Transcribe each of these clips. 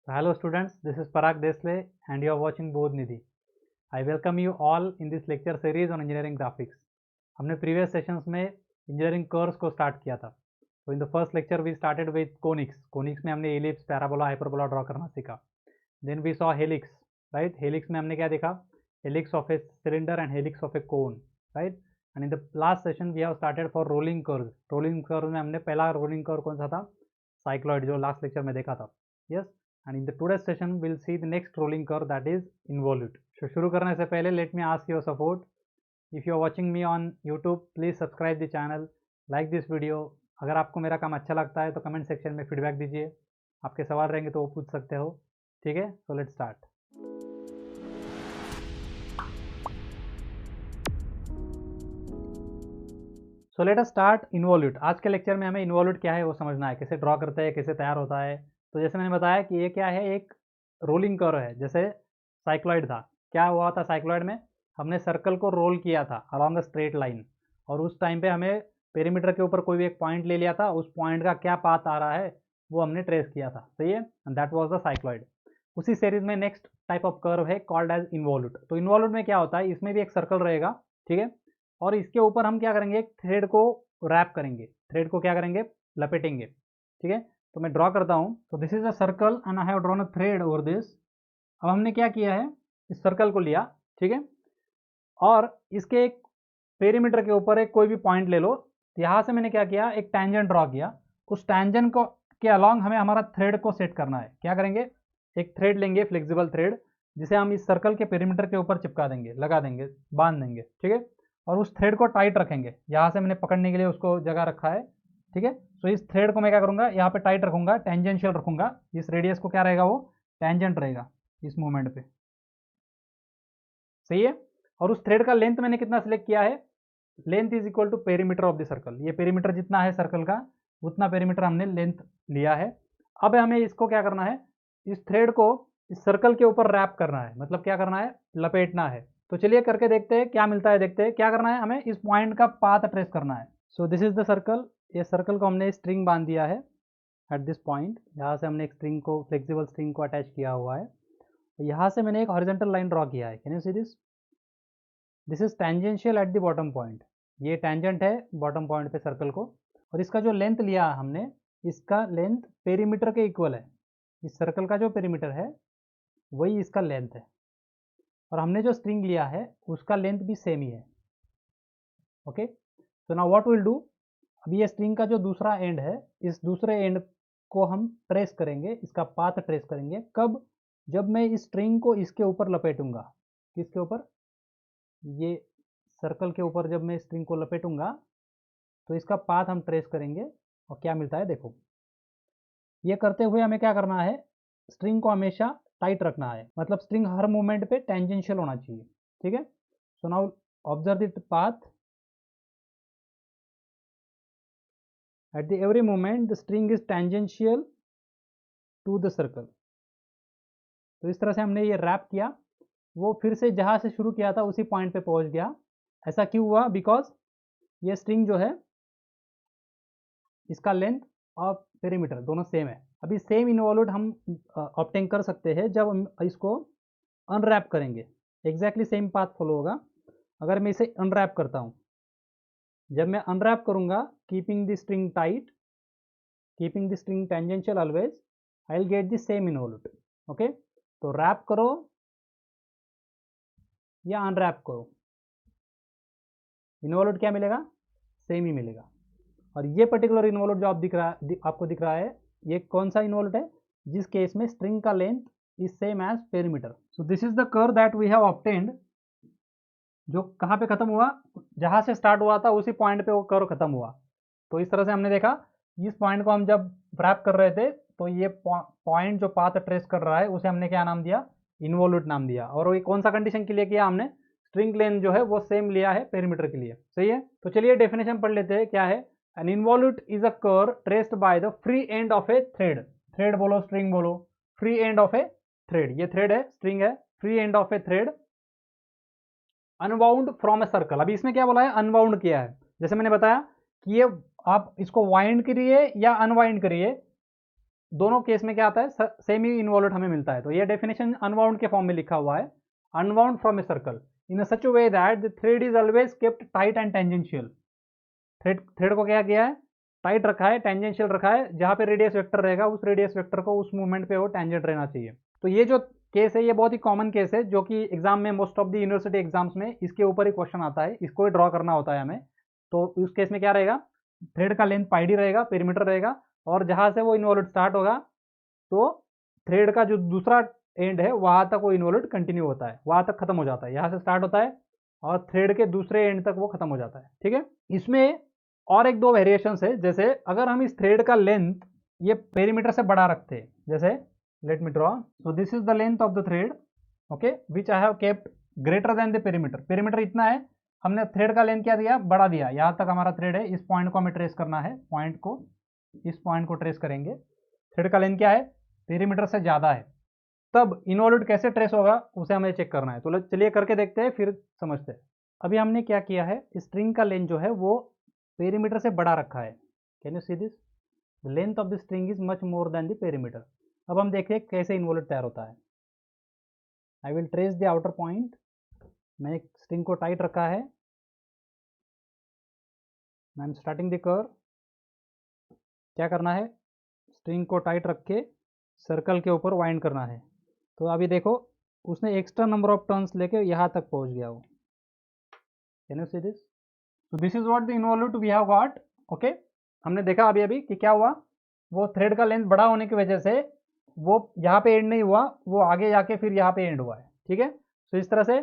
Hello students, this is Parag Desle and you are watching Bodh Nidhi. I welcome you all in this lecture series on engineering graphics. हमने previous sessions में engineering curves को start किया था. So in the first lecture we started with conics. Conics में हमने ellipse, parabola, hyperbola draw करना सीखा. Then we saw helix, right? Helix में हमने क्या देखा? Helix of a cylinder and helix of a cone, right? And in the last session we have started for rolling curves. Rolling curve में हमने पहला rolling curve कौन सा था? Cycloid जो last lecture में देखा था. Yes. And in the today's session we'll see the next rolling curve, that is involute. So शुरू करने से पहले let me ask your support. If you are watching me on YouTube, please subscribe the channel, like this video. अगर आपको मेरा काम अच्छा लगता है तो कमेंट सेक्शन में फीडबैक दीजिए. आपके सवाल रहेंगे तो वो पूछ सकते हो. ठीक है, so let's start. So let us start involute. आज के लेक्चर में हमें involute क्या है वो समझना है, कैसे ड्रॉ करते हैं, कैसे तैयार होता है. तो जैसे मैंने बताया कि ये क्या है, एक रोलिंग कर्व है. जैसे साइक्लॉइड था, क्या हुआ था साइक्लॉइड में, हमने सर्कल को रोल किया था अलॉन्ग अ स्ट्रेट लाइन, और उस टाइम पे हमें पेरीमीटर के ऊपर कोई भी एक पॉइंट ले लिया था, उस पॉइंट का क्या पाथ आ रहा है वो हमने ट्रेस किया था. सही है, and that was the cycloid. उसी सीरीज में नेक्स्ट टाइप ऑफ कर्व है कॉल्ड एज इन्वॉल्यूट. तो इन्वॉल्यूट में क्या होता है, इसमें भी एक सर्कल रहेगा, ठीक है, और इसके ऊपर हम क्या करेंगे, एक थ्रेड को रैप करेंगे. थ्रेड को क्या करेंगे, लपेटेंगे. ठीक है, तो मैं ड्रॉ करता हूं. तो this is a circle and I have drawn a thread over this. अब हमने क्या किया है, इस सर्कल को लिया, ठीक है, और इसके एक पेरीमीटर के ऊपर एक कोई भी पॉइंट ले लो. यहां से मैंने क्या किया, एक टैंजेंट ड्रॉ किया. उस टैंजेंट को के अलॉन्ग हमें हमारा थ्रेड को सेट करना है. क्या करेंगे, एक थ्रेड लेंगे, फ्लेक्सिबल थ्रेड, जिसे हम इस सर्कल के पेरीमीटर के ऊपर चिपका देंगे, लगा देंगे, बांध देंगे. ठीक है, और उस थ्रेड को टाइट रखेंगे. यहाँ से मैंने पकड़ने के लिए उसको जगह रखा है. ठीक है, तो इस थ्रेड को मैं क्या करूंगा, यहाँ पे टाइट रखूंगा, टेंजेंशियल रखूंगा. इस रेडियस को क्या रहेगा, वो टेंजेंट रहेगा इस मूवमेंट पे. सही है, और उस थ्रेड का लेंथ मैंने कितना सिलेक्ट किया है, length is equal to perimeter of the circle. ये पेरीमीटर जितना है सर्कल का, उतना पेरीमीटर हमने लेंथ लिया है. अब हमें इसको क्या करना है, इस थ्रेड को इस सर्कल के ऊपर रैप करना है, मतलब क्या करना है, लपेटना है. तो चलिए करके देखते हैं क्या मिलता है. देखते हैं क्या करना है, हमें इस पॉइंट का पाथ ट्रेस करना है. सो दिस इज द सर्कल. ये सर्कल को हमने स्ट्रिंग बांध दिया है एट दिस पॉइंट. यहाँ से हमने एक स्ट्रिंग को, फ्लेक्सिबल स्ट्रिंग को अटैच किया हुआ है. यहाँ से मैंने एक हॉरिजॉन्टल लाइन ड्रॉ किया है. Can you see this, this is tangential at the bottom point. ये टेंजेंट है बॉटम पॉइंट पे सर्कल को, और इसका जो लेंथ लिया हमने, इसका लेंथ पेरीमीटर के इक्वल है. इस सर्कल का जो पेरीमीटर है वही इसका लेंथ है, और हमने जो स्ट्रिंग लिया है उसका लेंथ भी सेम ही है. Okay, so now what will do, अभी ये स्ट्रिंग का जो दूसरा एंड है, इस दूसरे एंड को हम ट्रेस करेंगे, इसका पाथ ट्रेस करेंगे. कब, जब मैं इस स्ट्रिंग को इसके ऊपर लपेटूंगा. किसके ऊपर, ये सर्कल के ऊपर जब मैं स्ट्रिंग को लपेटूंगा तो इसका पाथ हम ट्रेस करेंगे, और क्या मिलता है देखो. ये करते हुए हमें क्या करना है, स्ट्रिंग को हमेशा टाइट रखना है, मतलब स्ट्रिंग हर मूवमेंट पे टेंजेंशियल होना चाहिए. ठीक है, so now observe the path. At the every moment the string is tangential to the circle. तो इस तरह से हमने ये रैप किया. वो फिर से जहां से शुरू किया था उसी पॉइंट पे पहुंच गया. ऐसा क्यों हुआ, बिकॉज ये स्ट्रिंग जो है, इसका लेंथ और पेरीमीटर दोनों सेम है. अभी सेम इन्वॉल्यूट हम ऑब्टेन कर सकते हैं जब हम इसको अनरैप करेंगे. एग्जैक्टली सेम पाथ फॉलो होगा. अगर मैं इसे अनरैप करता हूं, जब मैं अनरैप करूंगा, keeping the string tight, keeping the string tangential always, I will get the same involute. Okay, तो रैप करो या अनरैप करो, इन्वॉल्यूट क्या मिलेगा, सेम ही मिलेगा. और ये पर्टिकुलर इन्वॉल्यूट जो आपको दिख रहा है, ये कौन सा इन्वॉल्यूट है, जिस केस में स्ट्रिंग का length is same as perimeter. So this is the curve that we have obtained. जो कहाँ पे खत्म हुआ, जहां से स्टार्ट हुआ था उसी पॉइंट पे वो कर्व खत्म हुआ. तो इस तरह से हमने देखा, इस पॉइंट को हम जब रैप कर रहे थे तो ये पॉइंट जो पाथ ट्रेस कर रहा है उसे हमने क्या नाम दिया, इन्वॉल्यूट नाम दिया. और ये कौन सा कंडीशन के लिए किया हमने, स्ट्रिंग लेंथ जो है वो सेम लिया है पेरीमीटर के लिए. सही है, तो चलिए डेफिनेशन पढ़ लेते हैं क्या है. An involute is a curve traced by the free end of a thread. Thread बोलो, स्ट्रिंग बोलो, free end of a thread. ये थ्रेड है, स्ट्रिंग है, free end of a thread, unbound from a circle. अभी इसमें क्या बोला है, अनबाउंड किया है. जैसे मैंने बताया कि ये आप इसको वाइंड करिए या अनवाइंड करिए, दोनों केस में क्या आता है, सेम ही इन्वॉल्यूट हमें मिलता है। तो ये डेफिनेशन अनबाउंड के फॉर्म में लिखा हुआ है, unbound from a circle in such way that the thread is always kept tight and tangential. Thread को क्या किया है, टाइट रखा है, टेंजेंशियल रखा है, जहां पे रेडियस वेक्टर रहेगा उस रेडियस वेक्टर को उस मूवमेंट पे वो टेंजेंट रहना चाहिए। तो ये जो केस है ये बहुत ही कॉमन केस है, जो कि एग्जाम में most of the university exams में इसके ऊपर ही क्वेश्चन आता है, इसको ही ड्रॉ करना होता है हमें। तो उस केस में क्या रहेगा, थ्रेड का लेंथ पाई डी रहेगा, पेरीमीटर रहेगा, और जहां से वो इन्वॉल्यूट स्टार्ट होगा तो थ्रेड का जो दूसरा एंड है वहां तक वो इन्वॉल्यूट कंटिन्यू होता है, वहां तक खत्म हो जाता है, यहाँ से स्टार्ट होता है और थ्रेड के दूसरे एंड तक वो खत्म हो जाता है। ठीक है, इसमें और एक दो वेरिएशंस है, जैसे अगर हम इस थ्रेड का लेंथ ये पेरीमीटर से बड़ा रखते हैं, जैसे late me draw, so this is the length of the thread, okay, which I have kept greater than the perimeter. Perimeter इतना है, हमने थ्रेड का लेंथ क्या दिया, बड़ा दिया, यहाँ तक हमारा थ्रेड है, इस पॉइंट को हमें ट्रेस करना है, पॉइंट को, इस पॉइंट को ट्रेस करेंगे, थ्रेड का लेंथ क्या है, पेरीमीटर से ज़्यादा है, तब इन्वॉल्यूट कैसे ट्रेस होगा उसे हमें चेक करना है। तो चलिए करके देखते हैं, फिर समझते हैं। अभी हमने क्या किया है, स्ट्रिंग का लेंथ जो है वो पेरीमीटर से बड़ा रखा है, can you see this, the length of the string is much more than the perimeter. अब हम देखते हैं कैसे इन्वॉल्यूट तैयार होता है। I will trace the outer point, मैंने स्ट्रिंग को टाइट रखा है, I am starting the curve, क्या करना है, स्ट्रिंग को टाइट रख के सर्कल के ऊपर वाइंड करना है। तो अभी देखो उसने एक्स्ट्रा नंबर ऑफ टर्न्स लेके यहाँ तक पहुँच गया वो, कैन यू सी दिस, तो this is what the involute we have got. Okay, हमने देखा अभी अभी कि क्या हुआ, वो थ्रेड का लेंथ बड़ा होने की वजह से वो यहाँ पे एंड नहीं हुआ, वो आगे जाके फिर यहाँ पे एंड हुआ है। ठीक है, तो इस तरह से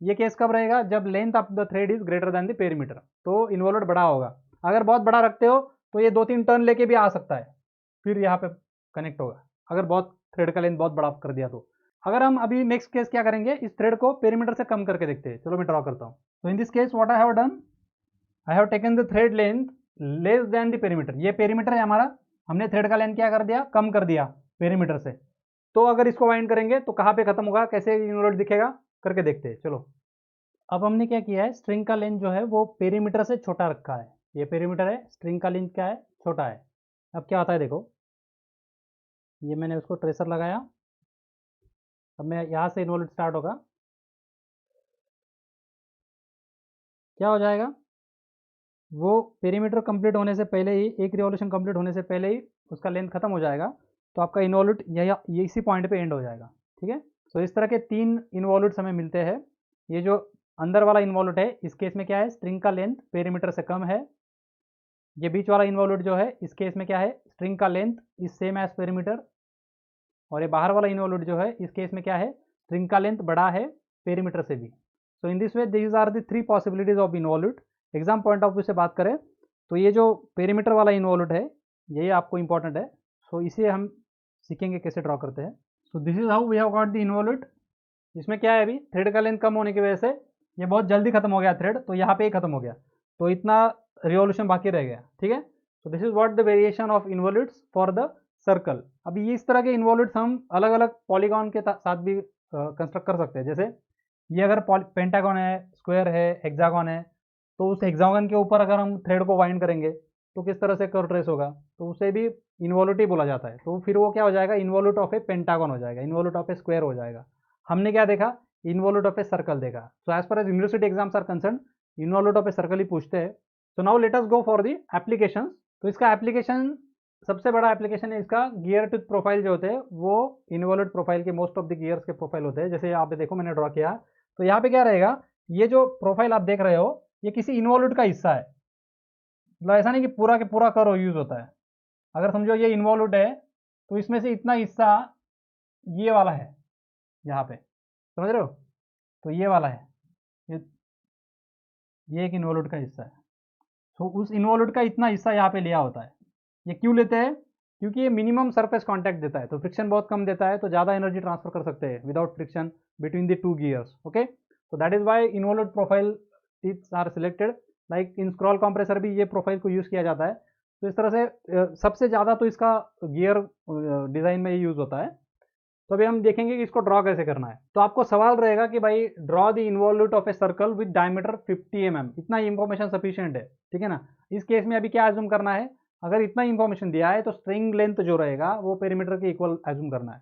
ये केस कब रहेगा, जब length of the thread is greater than the perimeter, तो इन्वॉल्यूट बड़ा होगा। अगर बहुत बड़ा रखते हो तो ये 2-3 टर्न लेके भी आ सकता है, फिर यहाँ पे कनेक्ट होगा, अगर बहुत थ्रेड का लेंथ बहुत बड़ा कर दिया तो। अगर हम अभी नेक्स्ट केस क्या करेंगे, इस थ्रेड को पेरीमीटर से कम करके देखते हैं, चलो मैं ड्रॉ करता हूँ। तो in this case what I have done, I have taken the thread length less than the perimeter, ये पेरीमीटर है हमारा, हमने थ्रेड का लेंथ क्या कर दिया, कम कर दिया पेरीमीटर से। तो अगर इसको वाइंड करेंगे तो कहाँ पे खत्म होगा, कैसे इन्वॉल्यूट दिखेगा, करके देखते हैं चलो। अब हमने क्या किया है, स्ट्रिंग का लेंथ जो है वो पेरीमीटर से छोटा रखा है, ये पेरीमीटर है, स्ट्रिंग का लेंथ क्या है, छोटा है। अब क्या होता है देखो, ये मैंने उसको ट्रेसर लगाया, अब मैं यहाँ से इन्वॉल्यूट स्टार्ट होगा, क्या हो जाएगा, वो पेरीमीटर कंप्लीट होने से पहले ही, एक रिवॉल्यूशन कंप्लीट होने से पहले ही उसका लेंथ खत्म हो जाएगा, तो आपका इन्वॉल्यूट ये इसी पॉइंट पे एंड हो जाएगा। ठीक है, तो इस तरह के 3 इन्वॉल्यूट्स हमें मिलते हैं। ये जो अंदर वाला इन्वॉल्यूट है इस केस में क्या है, स्ट्रिंग का लेंथ पेरीमीटर से कम है। ये बीच वाला इन्वॉल्यूट जो है इस केस में क्या है, स्ट्रिंग का length is same as perimeter. और ये बाहर वाला इन्वॉल्यूट जो है इस केस में क्या है, स्ट्रिंग का लेंथ बड़ा है पेरीमीटर से भी। So in this way these are the 3 possibilities of involute. Exam point of view से बात करें तो ये जो पेरीमीटर वाला इन्वॉल्यूट है ये आपको इंपॉर्टेंट है, सो इसे हम सीखेंगे कैसे ड्रॉ करते हैं। So this is how we have got the involute. इसमें क्या है, अभी थ्रेड का लेंथ कम होने की वजह से ये बहुत जल्दी खत्म हो गया थ्रेड, तो यहाँ पे ही खत्म हो गया, तो इतना रिवॉल्यूशन बाकी रह गया। ठीक है, तो this is what the variation of involutes for the circle. अभी इस तरह के इन्वॉल्यूट्स हम अलग अलग पॉलीगॉन के साथ भी कंस्ट्रक्ट कर सकते हैं। जैसे ये अगर पेंटागन है, स्क्वायर है, हेक्सागन है, तो उस हेक्सागन के ऊपर अगर हम थ्रेड को वाइंड करेंगे तो किस तरह से कर्व ट्रेस होगा, तो उसे भी इन्वॉल्यूट ही बोला जाता है। तो फिर वो क्या हो जाएगा, इन्वॉल्यूट ऑफ ए पेंटागन हो जाएगा, इन्वॉल्यूट ऑफ ए स्क्वायर हो जाएगा। हमने क्या देखा, इन्वॉल्यूट ऑफ ए सर्कल देखा। So as far as university exams are concern involute of a circle ही पूछते हैं। So now let us go for the application. तो इसका एप्लीकेशन, सबसे बड़ा एप्लीकेशन है इसका गियर टूथ प्रोफाइल जो होते हैं वो इन्वॉल्यूट प्रोफाइल के, मोस्ट ऑफ द गियर्स के प्रोफाइल होते हैं। जैसे यहाँ पे देखो मैंने ड्रॉ किया, तो यहाँ पे क्या रहेगा, ये जो प्रोफाइल आप देख रहे हो ये किसी इन्वॉल्यूट का हिस्सा है, मतलब ऐसा नहीं कि पूरा के पूरा कर्व यूज होता है। अगर समझो ये इन्वॉल्यूट है तो इसमें से इतना हिस्सा ये वाला है, यहाँ पे समझ रहे हो, तो ये वाला है, ये एक इन्वॉल्यूट का हिस्सा है। तो उस इन्वॉल्यूट का इतना हिस्सा यहाँ पे लिया होता है। ये क्यों लेते हैं, क्योंकि ये मिनिमम सरफेस कांटेक्ट देता है, तो फ्रिक्शन बहुत कम देता है, तो ज़्यादा एनर्जी ट्रांसफर कर सकते हैं without friction between the 2 gears. Okay, so that is why involute profile teeth are selected, like in scroll compressor भी ये प्रोफाइल को यूज़ किया जाता है। तो इस तरह से सबसे ज़्यादा तो इसका गियर डिज़ाइन में यूज़ होता है। तो अभी हम देखेंगे कि इसको ड्रॉ कैसे करना है। तो आपको सवाल रहेगा कि भाई draw the involute of a circle with diameter 50 mm, इतना इंफॉर्मेशन सफिशिएंट है, ठीक है ना। इस केस में अभी क्या एज्यूम करना है, अगर इतना इन्फॉर्मेशन दिया है तो स्ट्रिंग लेंथ जो रहेगा वो पेरीमीटर के इक्वल एज्यूम करना है।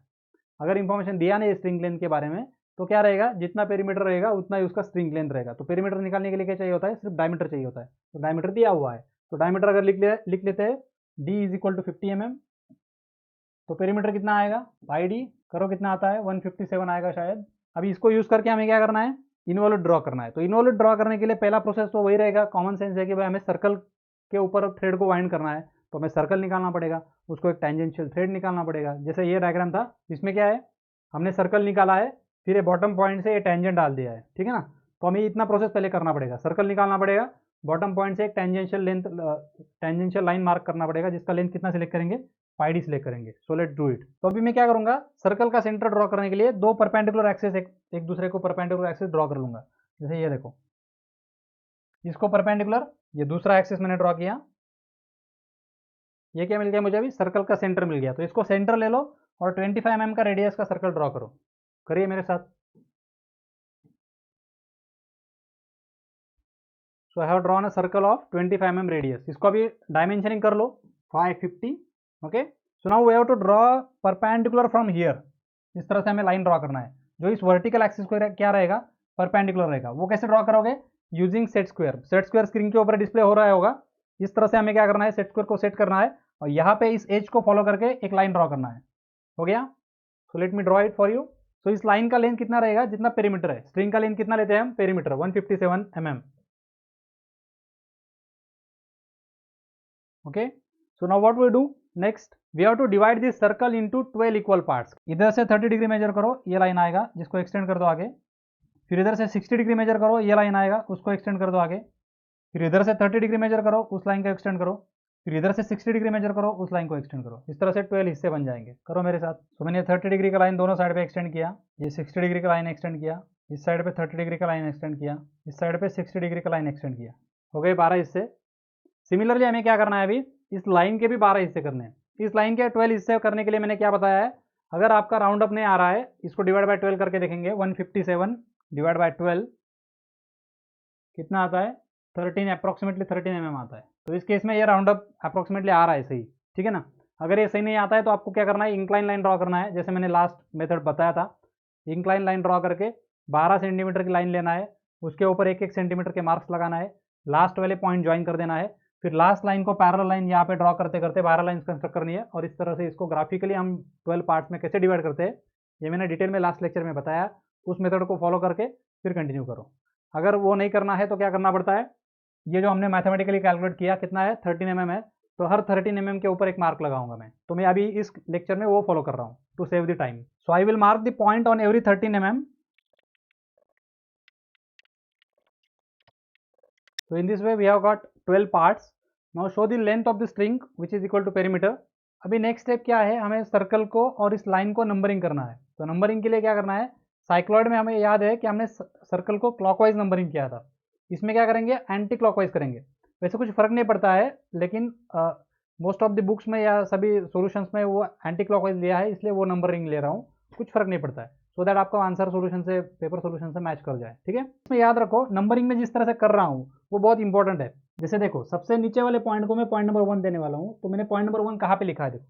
अगर इन्फॉर्मेशन दिया नहीं स्ट्रिंग लेंथ के बारे में तो क्या रहेगा, जितना पेरीमीटर रहेगा उतना ही उसका स्ट्रिंग लेंथ रहेगा। तो पेरीमीटर निकालने के लिए क्या चाहिए होता है, सिर्फ डायमीटर चाहिए होता है। तो डायमीटर दिया हुआ है तो डायमीटर अगर लिख लेते हैं D is equal to 50 mm, तो पेरीमीटर कितना आएगा बाई डी, करो कितना आता है 157 आएगा शायद। अभी इसको यूज करके हमें क्या करना है, इनवॉल्यूट ड्रॉ करना है। तो इनवॉल्यूट ड्रॉ करने के लिए पहला प्रोसेस तो वही रहेगा, कॉमन सेंस है कि भाई हमें सर्कल के ऊपर थ्रेड को वाइंड करना है, तो हमें सर्कल निकालना पड़ेगा, उसको एक टेंजेंशियल थ्रेड निकालना पड़ेगा। जैसे ये डायग्राम था, इसमें क्या है, हमने सर्कल निकाला है, फिर ये बॉटम पॉइंट से ये टेंजेंट डाल दिया है, ठीक है ना। तो हमें इतना प्रोसेस पहले करना पड़ेगा, सर्कल निकालना पड़ेगा, बॉटम पॉइंट से एक टेंजेंशियल लाइन मार्क करना पड़ेगा, जिसका लेंथ कितना सिलेक्ट करेंगे, पाई डी सिलेक्ट करेंगे। So let's do it. तो अभी मैं क्या करूंगा, सर्कल का सेंटर ड्रॉ करने के लिए दो परपेंडिकुलर एक्सिस एक दूसरे को परपेंडिकुलर एक्सिस ड्रॉ कर लूंगा। जैसे ये देखो, इसको परपेंडिकुलर, ये दूसरा एक्सिस मैंने ड्रॉ किया, ये क्या मिल गया मुझे, अभी सर्कल का सेंटर मिल गया। तो इसको सेंटर ले लो और 25 mm का रेडियस का सर्कल ड्रॉ करो, करिए मेरे साथ। So I have drawn a circle of 25 mm radius. इसको अभी डायमेंशनिंग कर लो 550। Okay, so now we have to draw perpendicular from here. इस तरह से हमें लाइन ड्रॉ करना है जो इस वर्टिकल एक्सिस को क्या रहेगा, परपेंडिकुलर रहेगा। वो कैसे ड्रॉ करोगे, using set square. Set square screen के ऊपर डिस्प्ले हो रहा होगा। इस तरह से हमें क्या करना है, सेट स्क्वायर को सेट करना है और यहाँ पे इस एज को फॉलो करके एक लाइन ड्रॉ करना है। हो गया, so let me draw it for you. So इस लाइन का लेंथ कितना रहेगा, जितना पेरीमीटर है। स्ट्रिंग का लेंथ कितना लेते हैं हम, perimeter 157 mm। Okay, so now what we do next, we have to divide this circle into 12 equal parts. इधर से 30 डिग्री मेजर करो, ये लाइन आएगा, जिसको एक्सटेंड कर दो आगे। फिर इधर से 60 डिग्री मेजर करो, ये लाइन आएगा, उसको एक्सटेंड कर दो आगे। फिर इधर से 30 डिग्री मेजर करो, उस लाइन को एक्सटेंड करो। फिर इधर से 60 डिग्री मेजर करो, उस लाइन को एक्सटेंड करो। इस तरह से 12 हिस्से बन जाएंगे। करो मेरे साथ। तो मैंने 30 डिग्री का लाइन दोनों साइड पे एक्सटेंड किया, ये 60 डिग्री का लाइन एक्सटेंड किया, इस साइड पे 30 डिग्री का लाइन एक्सटेंड किया, इस साइड पे 60 डिग्री का लाइन एक्सटेंड किया। हो गए 12 हिस्से। सिमिलरली हमें क्या करना है, अभी इस लाइन के भी 12 हिस्से करने हैं। इस लाइन के 12 हिस्से करने के लिए मैंने क्या बताया है, अगर आपका राउंड अप नहीं आ रहा है, इसको डिवाइड बाय 12 करके देखेंगे। 157 डिवाइड बाय 12 कितना आता है, 13, अप्रॉक्सीमेटली 13 mm आता है। तो इस केस में ये राउंड अप अप्रॉक्सीमेटली आ रहा है सही, ठीक है ना। अगर ये सही नहीं आता है तो आपको क्या करना है, इंक्लाइन लाइन ड्रॉ करना है, जैसे मैंने लास्ट मेथड बताया था। इंक्लाइन लाइन ड्रॉ करके 12 सेंटीमीटर की लाइन लेना है, उसके ऊपर 1-1 सेंटीमीटर के मार्क्स लगाना है, लास्ट वाले पॉइंट ज्वाइन कर देना है। फिर लास्ट लाइन को पैरेलल लाइन यहाँ पे ड्रॉ करते करते 12 लाइन कंस्ट्रक्ट करनी है। और इस तरह से इसको ग्राफिकली हम 12 पार्ट्स में कैसे डिवाइड करते हैं, ये मैंने डिटेल में लास्ट लेक्चर में बताया। उस मेथड को फॉलो करके फिर कंटिन्यू करो। अगर वो नहीं करना है तो क्या करना पड़ता है, ये जो हमने मैथमेटिकली कैलकुलेट किया कितना है, 13 mm है, तो हर 13 mm के ऊपर एक मार्क लगाऊंगा मैं। तो मैं अभी इस लेक्चर में वो फॉलो कर रहा हूँ to save the time. So I will mark the point on every 13 mm। So in this way we have got 12 parts. Now show the length of the string which is equal to perimeter. अभी next step क्या है, हमें circle को और इस line को numbering करना है। तो नंबरिंग के लिए क्या करना है, साइक्लॉइड में हमें याद है कि हमने सर्कल को क्लॉकवाइज नंबरिंग किया था। इसमें क्या करेंगे, एंटी क्लॉकवाइज करेंगे। वैसे कुछ फर्क नहीं पड़ता है, लेकिन मोस्ट ऑफ द बुक्स में या सभी सॉल्यूशंस में वो एंटी क्लॉकवाइज लिया है, इसलिए वो नंबरिंग ले रहा हूँ। कुछ फर्क नहीं पड़ता है, सो दैट आपका आंसर सॉल्यूशन से, पेपर सॉल्यूशन से मैच कर जाए, ठीक है। इसमें याद रखो, नंबरिंग में जिस तरह से कर रहा हूँ वो बहुत इंपॉर्टेंट है। जैसे देखो, सबसे नीचे वाले पॉइंट को मैं पॉइंट नंबर 1 देने वाला हूँ, तो मैंने पॉइंट नंबर 1 कहाँ पे लिखा है, देखो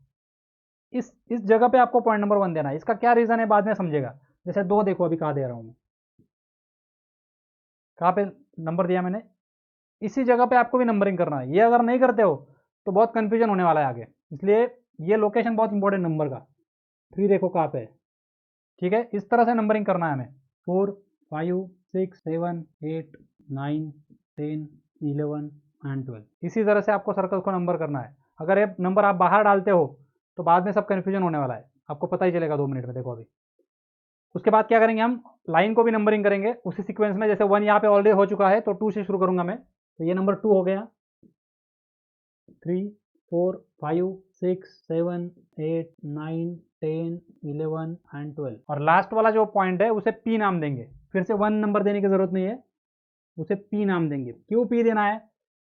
इस जगह पे आपको पॉइंट नंबर 1 देना है। इसका क्या रीजन है बाद में समझेगा। जैसे 2 देखो अभी कहाँ दे रहा हूँ मैं, कहाँ पे नंबर दिया मैंने, इसी जगह पे आपको भी नंबरिंग करना है। ये अगर नहीं करते हो तो बहुत कंफ्यूजन होने वाला है आगे, इसलिए ये लोकेशन बहुत इंपॉर्टेंट नंबर का। 3 देखो कहाँ पे है, ठीक है। इस तरह से नंबरिंग करना है हमें, 4, 5, 6, 7, 8, 9, 10, 11 एंड 12। इसी तरह से आपको सर्कल को नंबर करना है। अगर ये नंबर आप बाहर डालते हो तो बाद में सब कन्फ्यूजन होने वाला है, आपको पता ही चलेगा 2 मिनट में। देखो अभी उसके बाद क्या करेंगे, हम लाइन को भी नंबरिंग करेंगे उसी सीक्वेंस में। जैसे 1 यहाँ पे ऑलरेडी हो चुका है, तो 2 से शुरू करूंगा मैं, तो ये नंबर 2 हो गया। 3, 4, 5, 6, 7, 8, 9, 10, 11 एंड 12। और लास्ट वाला जो पॉइंट है उसे पी नाम देंगे। फिर से 1 नंबर देने की जरूरत नहीं है, उसे पी नाम देंगे। क्यों पी देना है,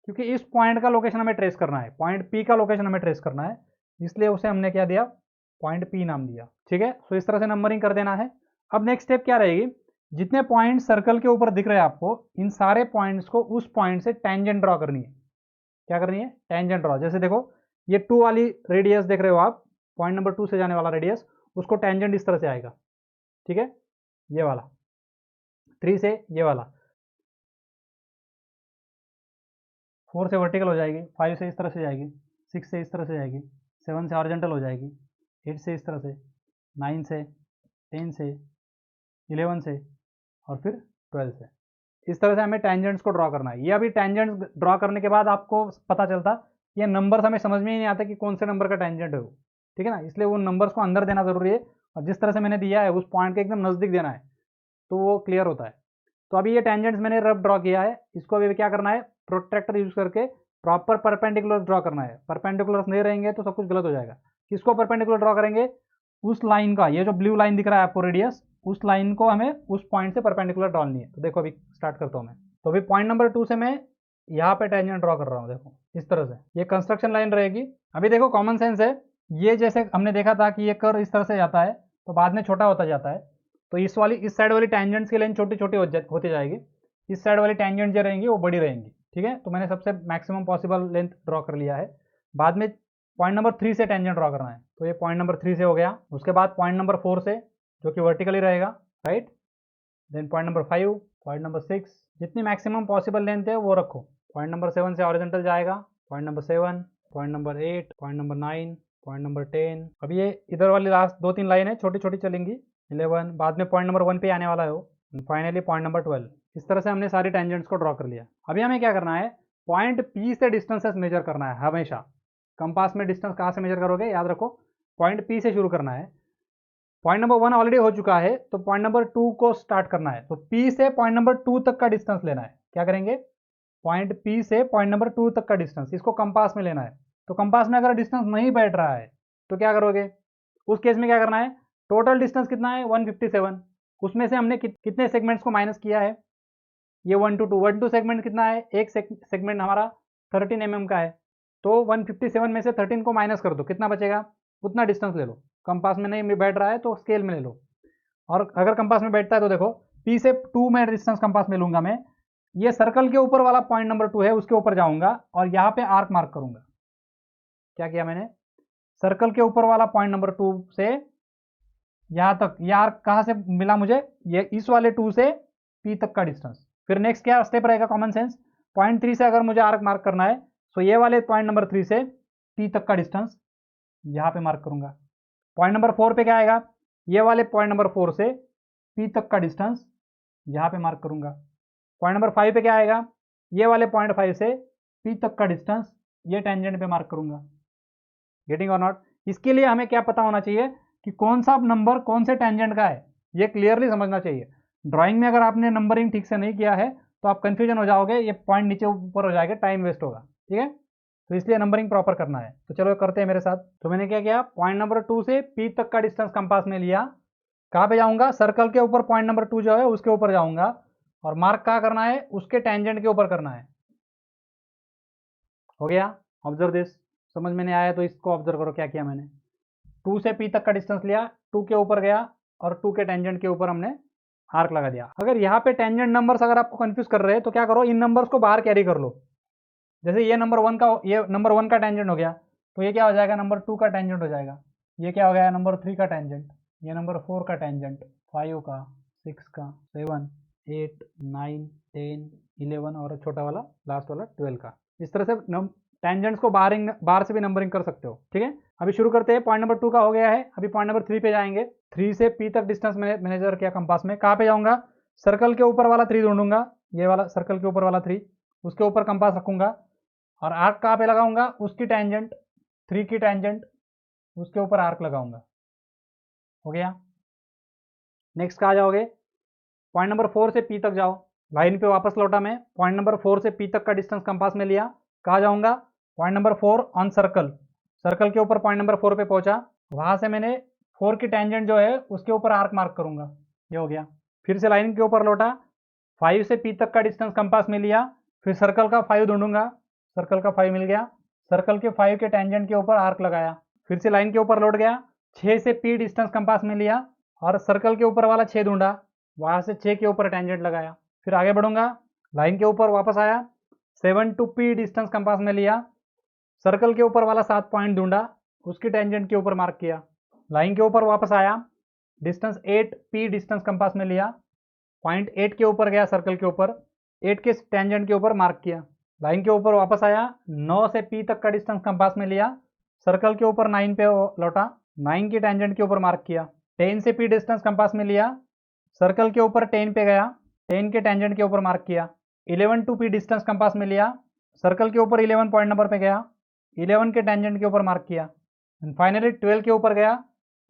क्योंकि इस पॉइंट का लोकेशन हमें ट्रेस करना है, पॉइंट पी का लोकेशन हमें ट्रेस करना है, इसलिए उसे हमने क्या दिया, पॉइंट पी नाम दिया, ठीक है। सो इस तरह से नंबरिंग कर देना है। अब नेक्स्ट स्टेप क्या रहेगी, जितने पॉइंट सर्कल के ऊपर दिख रहे हैं आपको, इन सारे पॉइंट्स को उस पॉइंट से टेंजेंट ड्रॉ करनी है। क्या करनी है, टेंजेंट ड्रॉ। जैसे देखो ये 2 वाली रेडियस देख रहे हो आप, पॉइंट नंबर 2 से जाने वाला रेडियस, उसको टेंजेंट इस तरह से आएगा, ठीक है, ये वाला 3 से ये वाला 4 से वर्टिकल हो जाएगी, 5 से इस तरह से जाएगी, 6 से इस तरह से जाएगी, 7 से हॉरिजॉन्टल हो जाएगी, 8 से इस तरह से, 9 से, 10 से, 11 से और फिर 12 से। इस तरह से हमें टेंजेंट्स को ड्रॉ करना है। ये अभी टेंजेंट्स ड्रॉ करने के बाद आपको पता चलता ये नंबर्स हमें समझ में ही नहीं आता कि कौन से नंबर का टेंजेंट है वो, ठीक है ना, इसलिए वो नंबर्स को अंदर देना जरूरी है और जिस तरह से मैंने दिया है उस पॉइंट के एकदम नज़दीक देना है तो वो क्लियर होता है। तो अभी ये टेंजेंट्स मैंने रफ ड्रॉ किया है, इसको अभी क्या करना है, प्रोट्रैक्टर यूज करके प्रॉपर परपेंडिकुलर ड्रॉ करना है। परपेंडिकुलर नहीं रहेंगे तो सब कुछ गलत हो जाएगा। किसको परपेंडिकुलर ड्रॉ करेंगे, उस लाइन का, ये जो ब्लू लाइन दिख रहा है आपको रेडियस, उस लाइन को हमें उस पॉइंट से परपेंडिकुलर डालनी है। तो देखो अभी स्टार्ट करता हूँ मैं। तो अभी पॉइंट नंबर 2 से मैं यहाँ पे टेंजेंट ड्रॉ कर रहा हूँ, देखो इस तरह से ये कंस्ट्रक्शन लाइन रहेगी। अभी देखो कॉमन सेंस है, ये जैसे हमने देखा था कि ये कर्व इस तरह से जाता है तो बाद में छोटा होता जाता है, तो इस साइड वाली टेंजेंट्स की लाइन छोटी छोटी होती जाएगी, इस साइड वाली टेंजेंट जो रहेंगी वो बड़ी रहेंगी, ठीक है। तो मैंने सबसे मैक्सिमम पॉसिबल लेंथ ड्रॉ कर लिया है। बाद में पॉइंट नंबर 3 से टेंजेंट ड्रॉ करना है, तो ये पॉइंट नंबर 3 से हो गया। उसके बाद पॉइंट नंबर 4 से, जो कि वर्टिकली रहेगा, right. Then point number 5, point number 6, जितनी मैक्सिमम पॉसिबल लेंथ है वो रखो। पॉइंट नंबर 7 से हॉरिजॉन्टल जाएगा, point number 7, point number 8, point number 9, point number 10। अब ये इधर वाली लास्ट 2-3 लाइन है छोटी छोटी चलेंगी, 11, बाद में पॉइंट नंबर 1 पे आने वाला है वो, फाइनली पॉइंट नंबर 12। इस तरह से हमने सारी टेंजेंट्स को ड्रॉ कर लिया। अभी हमें क्या करना है, पॉइंट पी से डिस्टेंसेस मेजर करना है। हमेशा कंपास में डिस्टेंस कहाँ से मेजर करोगे, याद रखो पॉइंट पी से शुरू करना है। पॉइंट नंबर 1 ऑलरेडी हो चुका है तो पॉइंट नंबर 2 को स्टार्ट करना है। तो पी से पॉइंट नंबर 2 तक का डिस्टेंस लेना है। क्या करेंगे, पॉइंट पी से पॉइंट नंबर 2 तक का डिस्टेंस, इसको कंपास में लेना है। तो कंपास में अगर डिस्टेंस नहीं बैठ रहा है तो क्या करोगे, उस केस में क्या करना है, टोटल डिस्टेंस कितना है 157, उसमें से हमने कितने सेगमेंट्स को माइनस किया है, ये 1 to 2 सेगमेंट कितना है, एक सेगमेंट हमारा 13 mm का है, तो 157 में से 13 को माइनस कर दो, कितना बचेगा, उतना डिस्टेंस ले लो। कंपास में नहीं बैठ रहा है तो स्केल में ले लो, और अगर कंपास में बैठता है तो देखो पी से 2 में डिस्टेंस कंपास में लूंगा मैं, ये सर्कल के ऊपर वाला पॉइंट नंबर 2 है उसके ऊपर जाऊंगा और यहाँ पे आर्क मार्क करूंगा। क्या किया मैंने, सर्कल के ऊपर वाला पॉइंट नंबर 2 से यहाँ तक, ये आर्क कहाँ से मिला मुझे, ये इस वाले 2 से पी तक का डिस्टेंस। फिर नेक्स्ट क्या स्टेप रहेगा, कॉमन सेंस, पॉइंट 3 से अगर मुझे आर्क मार्क करना है तो ये वाले पॉइंट नंबर 3 से पी तक का डिस्टेंस यहाँ पे मार्क करूंगा। पॉइंट नंबर 4 पे क्या आएगा, ये वाले पॉइंट नंबर 4 से पी तक का डिस्टेंस यहाँ पे मार्क करूंगा। पॉइंट नंबर 5 पे क्या आएगा, ये वाले पॉइंट 5 से पी तक का डिस्टेंस ये टेंजेंट पे मार्क करूंगा। गेटिंग और नॉट, इसके लिए हमें क्या पता होना चाहिए कि कौन सा नंबर कौन से टेंजेंट का है, ये क्लियरली समझना चाहिए। ड्राइंग में अगर आपने नंबरिंग ठीक से नहीं किया है तो आप कंफ्यूजन हो जाओगे, ये पॉइंट नीचे ऊपर हो जाएगा, टाइम वेस्ट होगा, ठीक है। तो इसलिए नंबरिंग प्रॉपर करना है। तो चलो करते हैं मेरे साथ। तो मैंने क्या किया, पॉइंट नंबर 2 से पी तक का डिस्टेंस कंपास में लिया, कहाँ पे जाऊंगा, सर्कल के ऊपर पॉइंट नंबर 2 जो है उसके ऊपर जाऊंगा और मार्क कहाँ करना है, उसके टेंजेंट के ऊपर करना है। हो गया, ऑब्जर्व दिस, समझ में नहीं आया तो इसको ऑब्जर्व करो क्या किया मैंने। 2 से पी तक का डिस्टेंस लिया, 2 के ऊपर गया और 2 के टेंजेंट के ऊपर हमने आर्क लगा दिया। अगर यहाँ पे टेंजेंट नंबर्स अगर आपको कंफ्यूज कर रहे हैं तो क्या करो, इन नंबर्स को बाहर कैरी कर लो। जैसे ये नंबर 1 का टेंजेंट हो गया तो ये क्या हो जाएगा, नंबर 2 का टेंजेंट हो जाएगा। ये क्या हो गया, नंबर 3 का टेंजेंट, ये नंबर 4 का टेंजेंट, 5 का, 6 का, 7, 8, 9, 10, 11 और छोटा वाला लास्ट वाला 12 का। इस तरह से टेंजेंट्स को बाहर से भी नंबरिंग कर सकते हो, ठीक है। अभी शुरू करते हैं। पॉइंट नंबर 2 का हो गया है, अभी पॉइंट नंबर 3 पे जाएंगे। 3 से पी तक डिस्टेंस मेजर किया कंपास में, कहाँ पे जाऊंगा, सर्कल के ऊपर वाला 3 ढूंढूंगा, ये वाला सर्कल के ऊपर वाला 3, उसके ऊपर कंपास रखूंगा और आर्क कहाँ पे लगाऊंगा, उसकी टेंजेंट, 3 की टेंजेंट, उसके ऊपर आर्क लगाऊंगा। हो गया, नेक्स्ट कहाँ जाओगे, पॉइंट नंबर 4 से पी तक जाओ, लाइन पे वापस लौटा मैं, पॉइंट नंबर 4 से पी तक का डिस्टेंस कंपास में लिया, कहाँ जाऊंगा, point number 4 on circle, circle के ऊपर पॉइंट नंबर 4 पे पहुंचा, वहां से मैंने 4 की टेंजेंट जो है उसके ऊपर आर्क मार्क करूंगा। ये हो गया। फिर से लाइन के ऊपर लौटा, 5 से पी तक का डिस्टेंस कंपास में लिया, फिर सर्कल का 5 ढूंढूंगा, सर्कल का 5 मिल गया, सर्कल के 5 के टेंजेंट के ऊपर आर्क लगाया, फिर से लाइन के ऊपर लौट गया, 6 से पी डिस्टेंस कंपास में लिया और सर्कल के ऊपर वाला 6 ढूंढा, वहां से 6 के ऊपर टेंजेंट लगाया, फिर आगे बढ़ूंगा, लाइन के ऊपर वापस आया, 7 टू पी डिस्टेंस कंपास में लिया, सर्कल के ऊपर वाला 7 पॉइंट ढूंढा, उसकी टेंजेंट के ऊपर मार्क किया, लाइन के ऊपर वापस आया, डिस्टेंस 8p डिस्टेंस कंपास में लिया, पॉइंट 8 के ऊपर गया सर्कल के ऊपर, 8 के टेंजेंट के ऊपर मार्क किया, लाइन के ऊपर वापस आया, 9 से p तक का डिस्टेंस कंपास में लिया, सर्कल के ऊपर 9 पे लौटा, 9 की टेंजेंट के ऊपर मार्क किया, 10 से p डिस्टेंस कंपास में लिया, सर्कल के ऊपर 10 पे गया, 10 के टेंजेंट के ऊपर मार्क किया, 11 टू p डिस्टेंस कंपास में लिया, सर्कल के ऊपर 11 पॉइंट नंबर पे गया, 11 के टेंजेंट के ऊपर मार्क किया, एंड फाइनली 12 के ऊपर गया,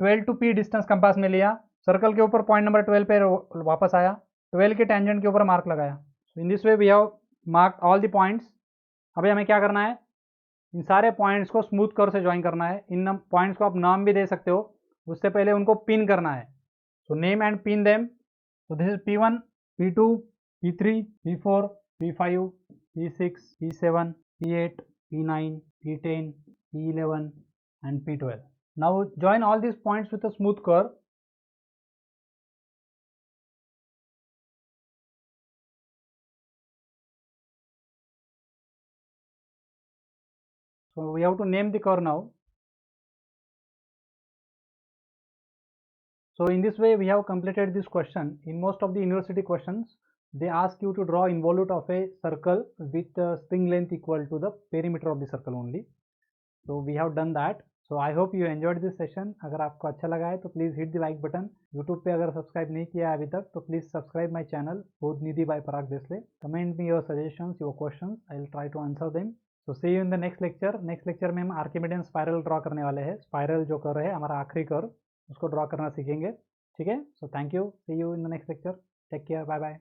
12 टू p डिस्टेंस कंपास में लिया, सर्कल के ऊपर पॉइंट नंबर 12 पे वापस आया, 12 के टेंजेंट के ऊपर मार्क लगाया। In this way we have mark all the points. अभी हमें क्या करना है, इन सारे पॉइंट्स को स्मूथ कर्व से ज्वाइन करना है। इन पॉइंट्स को आप नाम भी दे सकते हो, उससे पहले उनको पिन करना है। So name and pin them. So this is P1, P2, P3, P4, P5, P6, P7, P8, P9, P10, P11 and P12. Now join all these points with a smooth curve. So we have to name the curve now. So in this way we have completed this question. In most of the university questions, they ask you to draw involute of a circle with a string length equal to the perimeter of the circle only. So we have done that. So I hope you enjoyed this session. अगर आपको अच्छा लगा है तो please hit the like button. YouTube पे अगर subscribe नहीं किया है अभी तक तो please subscribe my channel Bodhnidhi by Parag Desle. Comment me your suggestions, your questions, I will try to answer them. So see you in the next lecture. Next lecture में हम आर्किमिडियन स्पाइरल ड्रॉ करने वाले हैं। स्पाइरल जो कर्व है हमारा आखिरी curve, उसको ड्रॉ करना सीखेंगे। ठीक है, so thank you, see you in the next lecture, take care, bye bye.